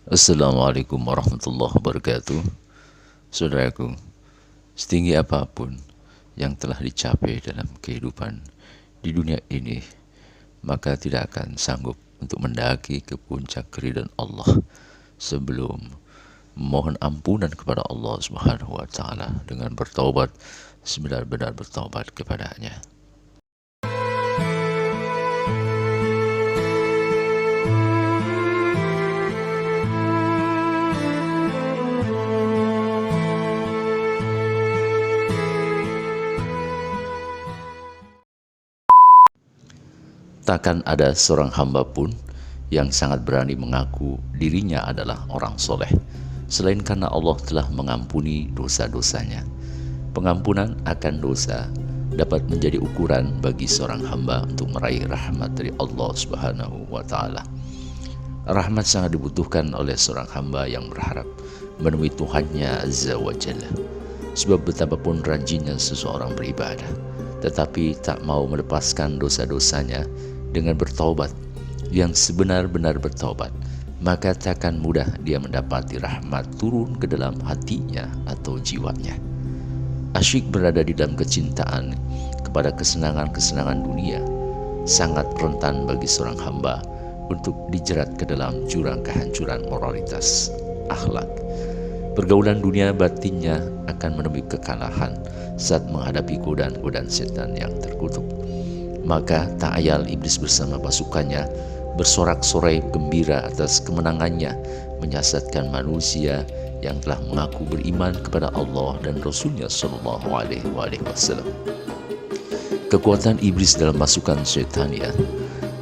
Assalamualaikum warahmatullahi wabarakatuh. Saudaraku, setinggi apapun yang telah dicapai dalam kehidupan di dunia ini, maka tidak akan sanggup untuk mendaki ke puncak keridhaan Allah sebelum mohon ampunan kepada Allah Subhanahu wa taala dengan bertaubat, sebenar-benar bertaubat kepadanya. Takkan ada seorang hamba pun yang sangat berani mengaku dirinya adalah orang soleh, selain karena Allah telah mengampuni dosa-dosanya. Pengampunan akan dosa dapat menjadi ukuran bagi seorang hamba untuk meraih rahmat dari Allah Subhanahu wa taala. Rahmat sangat dibutuhkan oleh seorang hamba yang berharap menemui Tuhannya Azza wa Jalla. Sebab betapapun rajinnya seseorang beribadah, tetapi tak mau melepaskan dosa-dosanya dengan bertaubat yang sebenar-benar bertaubat, maka takkan mudah dia mendapati rahmat turun ke dalam hatinya atau jiwanya. Asyik berada di dalam kecintaan kepada kesenangan-kesenangan dunia sangat rentan bagi seorang hamba untuk dijerat ke dalam jurang kehancuran moralitas, akhlak. Pergaulan dunia batinnya akan menemui kekalahan saat menghadapi godaan-godaan setan yang terkutuk. Maka tak ayal iblis bersama pasukannya bersorak-sorai gembira atas kemenangannya, menyesatkan manusia yang telah mengaku beriman kepada Allah dan Rasulnya Shallallahu Alaihi Wasallam. Kekuatan iblis dalam pasukan syaitaniyah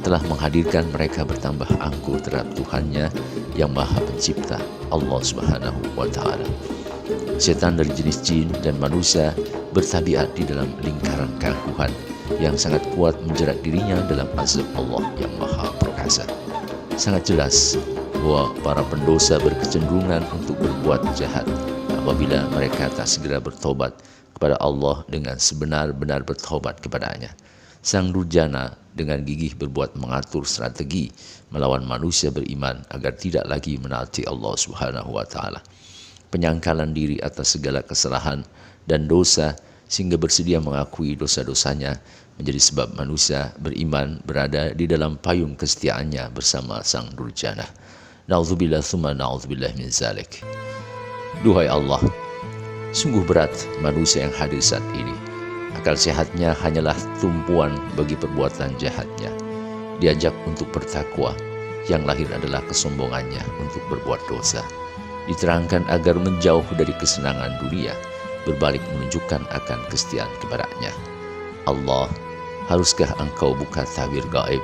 telah menghadirkan mereka bertambah angkuh terhadap Tuhannya yang Maha Pencipta, Allah Subhanahu wa taala. Setan dari jenis jin dan manusia bertabiat di dalam lingkaran keangkuhan yang sangat kuat menjerat dirinya dalam azab Allah yang Maha Perkasa. Sangat jelas bahwa para pendosa berkecenderungan untuk berbuat jahat apabila mereka tak segera bertobat kepada Allah dengan sebenar-benar bertobat kepadanya. Sang Durjana dengan gigih berbuat mengatur strategi melawan manusia beriman agar tidak lagi menaati Allah Subhanahu wa taala. Penyangkalan diri atas segala kesalahan dan dosa sehingga bersedia mengakui dosa-dosanya menjadi sebab manusia beriman berada di dalam payung kesetiaannya bersama sang Durjana. Na'udzubillah tsumma na'udzubillah min zalik. Duhai Allah, sungguh berat manusia yang hadir saat ini. Akal sehatnya hanyalah tumpuan bagi perbuatan jahatnya. Diajak untuk bertakwa, yang lahir adalah kesombongannya untuk berbuat dosa. Diterangkan agar menjauh dari kesenangan dunia, berbalik menunjukkan akan kesetiaan kepadanya. Allah, haruskah engkau buka tabir gaib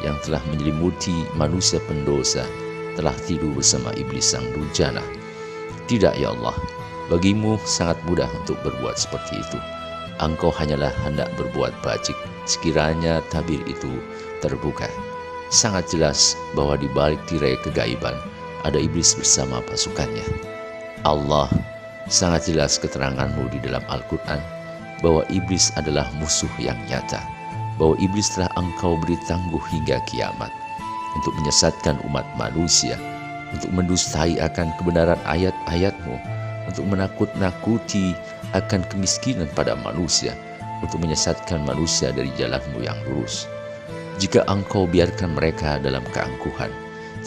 yang telah menyelimuti manusia pendosa, telah tidur bersama iblis sang Durjana? Tidak ya Allah, bagimu sangat mudah untuk berbuat seperti itu. Engkau hanyalah hendak berbuat bajik sekiranya tabir itu terbuka. Sangat jelas bahwa di balik tirai kegaiban ada iblis bersama pasukannya. Allah, sangat jelas keteranganmu di dalam Al-Quran bahwa iblis adalah musuh yang nyata, bahwa iblis telah engkau beri tangguh hingga kiamat untuk menyesatkan umat manusia, untuk mendustai akan kebenaran ayat-ayatmu, untuk menakut-nakuti akan kemiskinan pada manusia, untuk menyesatkan manusia dari jalanmu yang lurus. Jika engkau biarkan mereka dalam keangkuhan,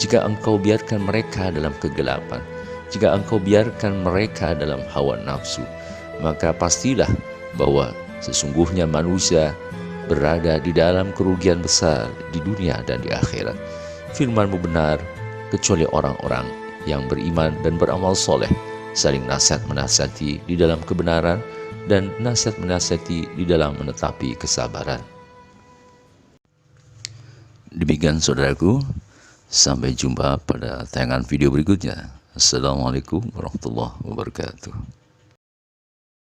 jika engkau biarkan mereka dalam kegelapan, jika engkau biarkan mereka dalam hawa nafsu, maka pastilah bahwa sesungguhnya manusia berada di dalam kerugian besar di dunia dan di akhirat. Firman-Mu benar, kecuali orang-orang yang beriman dan beramal soleh, saling nasihat-menasihati di dalam kebenaran dan nasihat-menasihati di dalam menetapi kesabaran. Demikian saudaraku, sampai jumpa pada tayangan video berikutnya. Assalamualaikum warahmatullahi wabarakatuh.